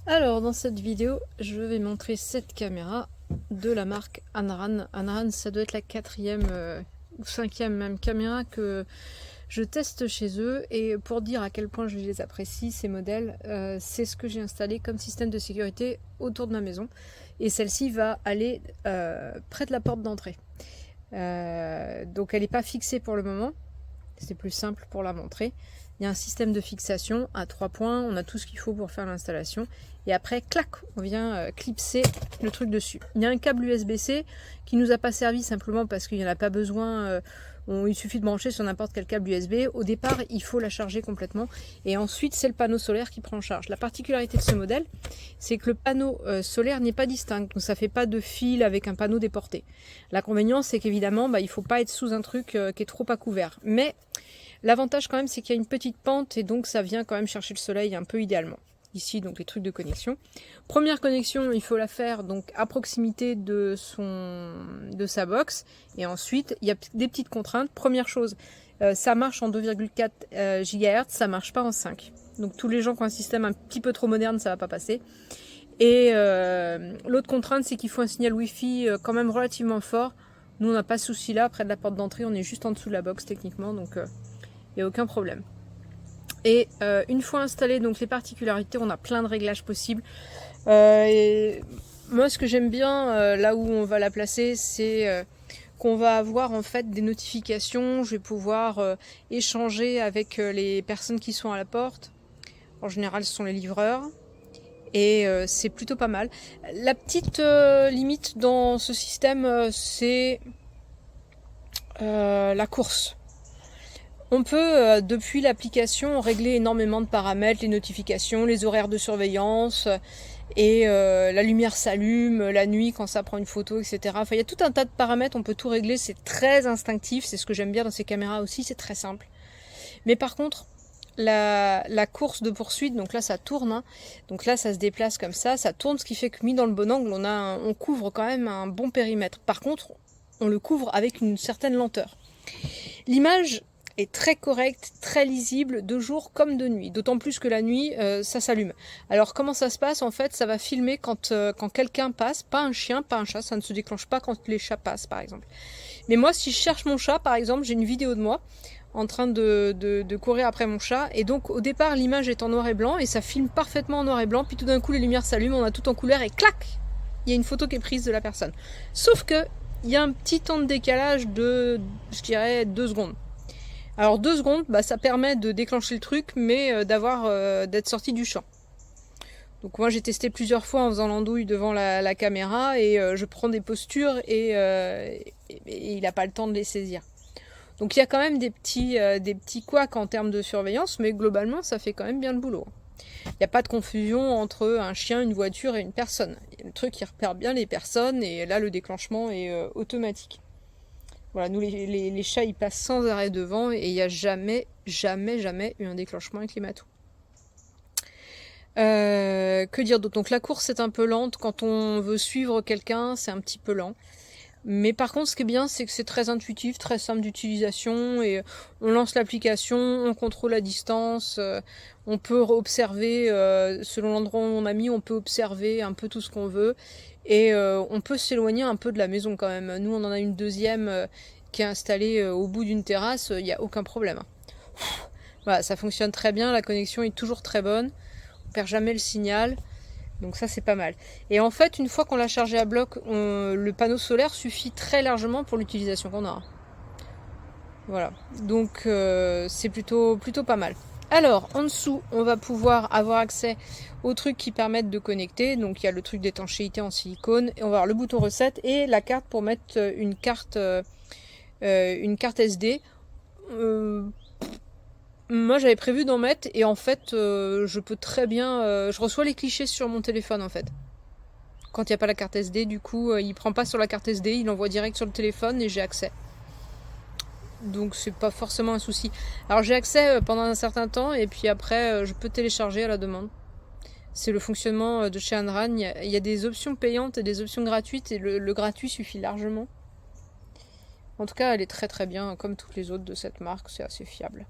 Alors dans cette vidéo, je vais montrer cette caméra de la marque Anran. Anran, ça doit être la quatrième ou cinquième même caméra que je teste chez eux. Et pour dire à quel point je les apprécie, ces modèles, c'est ce que j'ai installé comme système de sécurité autour de ma maison. Et celle-ci va aller près de la porte d'entrée. Donc elle n'est pas fixée pour le moment. C'est plus simple pour la montrer. Il y a un système de fixation à 3 points, on a tout ce qu'il faut pour faire l'installation. Et après, clac, on vient clipser le truc dessus. Il y a un câble USB-C qui nous a pas servi simplement parce qu'il n'y en a pas besoin. Il suffit de brancher sur n'importe quel câble USB. Au départ, il faut la charger complètement. Et ensuite, c'est le panneau solaire qui prend en charge. La particularité de ce modèle, c'est que le panneau solaire n'est pas distinct. Donc ça fait pas de fil avec un panneau déporté. L'inconvénient, c'est qu'évidemment, il ne faut pas être sous un truc qui est trop à couvert. Mais l'avantage quand même, c'est qu'il y a une petite pente et donc ça vient quand même chercher le soleil un peu idéalement. Ici, donc les trucs de connexion. Première connexion, il faut la faire donc à proximité de sa box. Et ensuite, il y a des petites contraintes. Première chose, ça marche en 2,4 GHz, ça marche pas en 5. Donc tous les gens qui ont un système un petit peu trop moderne, ça va pas passer. Et l'autre contrainte, c'est qu'il faut un signal Wi-Fi quand même relativement fort. Nous, on n'a pas ce souci là, près de la porte d'entrée, on est juste en dessous de la box techniquement, donc il n'y a aucun problème. Et une fois installé, donc les particularités, on a plein de réglages possibles. Et moi, ce que j'aime bien, là où on va la placer, c'est qu'on va avoir en fait des notifications. Je vais pouvoir échanger avec les personnes qui sont à la porte. En général, ce sont les livreurs. Et c'est plutôt pas mal. La petite limite dans ce système, c'est la course. On peut, depuis l'application, régler énormément de paramètres, les notifications, les horaires de surveillance, et la lumière s'allume, la nuit quand ça prend une photo, etc. Enfin, il y a tout un tas de paramètres, on peut tout régler, c'est très instinctif, c'est ce que j'aime bien dans ces caméras aussi, c'est très simple. Mais par contre, la course de poursuite, donc là ça tourne, hein. Donc là ça se déplace comme ça tourne, ce qui fait que mis dans le bon angle, on couvre quand même un bon périmètre. Par contre, on le couvre avec une certaine lenteur. L'image est très correcte, très lisible, de jour comme de nuit. D'autant plus que la nuit, ça s'allume. Alors comment ça se passe? En fait, ça va filmer quand quelqu'un passe, pas un chien, pas un chat, ça ne se déclenche pas quand les chats passent, par exemple. Mais moi, si je cherche mon chat, par exemple, j'ai une vidéo de moi en train de courir après mon chat. Et donc, au départ, l'image est en noir et blanc et ça filme parfaitement en noir et blanc. Puis tout d'un coup, les lumières s'allument, on a tout en couleur et clac, il y a une photo qui est prise de la personne. Sauf que il y a un petit temps de décalage de, je dirais, 2 secondes. Alors 2 secondes, ça permet de déclencher le truc, mais d'être sorti du champ. Donc moi j'ai testé plusieurs fois en faisant l'andouille devant la caméra et je prends des postures et il n'a pas le temps de les saisir. Donc il y a quand même des petits couacs en termes de surveillance, mais globalement ça fait quand même bien le boulot. Il n'y a pas de confusion entre un chien, une voiture et une personne. Il y a le truc qui repère bien les personnes et là le déclenchement est automatique. Voilà, nous les chats ils passent sans arrêt devant et il n'y a jamais eu un déclenchement avec les matous. Que dire d'autre? Donc la course est un peu lente, quand on veut suivre quelqu'un c'est un petit peu lent. Mais par contre ce qui est bien c'est que c'est très intuitif, très simple d'utilisation et on lance l'application, on contrôle la distance, on peut observer selon l'endroit où on a mis, on peut observer un peu tout ce qu'on veut et on peut s'éloigner un peu de la maison quand même. Nous on en a une deuxième qui est installée au bout d'une terrasse, il n'y a aucun problème. Voilà, ça fonctionne très bien, la connexion est toujours très bonne, on perd jamais le signal. Donc ça c'est pas mal. Et en fait une fois qu'on l'a chargé à bloc, le panneau solaire suffit très largement pour l'utilisation qu'on a. Voilà, donc c'est plutôt pas mal. Alors en dessous on va pouvoir avoir accès aux trucs qui permettent de connecter. Donc il y a le truc d'étanchéité en silicone et on va avoir le bouton recette et la carte pour mettre une carte SD. Moi j'avais prévu d'en mettre et en fait je peux très bien... je reçois les clichés sur mon téléphone en fait. Quand il n'y a pas la carte SD, du coup il prend pas sur la carte SD, il envoie direct sur le téléphone et j'ai accès. Donc c'est pas forcément un souci. Alors j'ai accès pendant un certain temps et puis après je peux télécharger à la demande. C'est le fonctionnement de chez Anran. Il y a des options payantes et des options gratuites et le gratuit suffit largement. En tout cas elle est très très bien comme toutes les autres de cette marque, c'est assez fiable.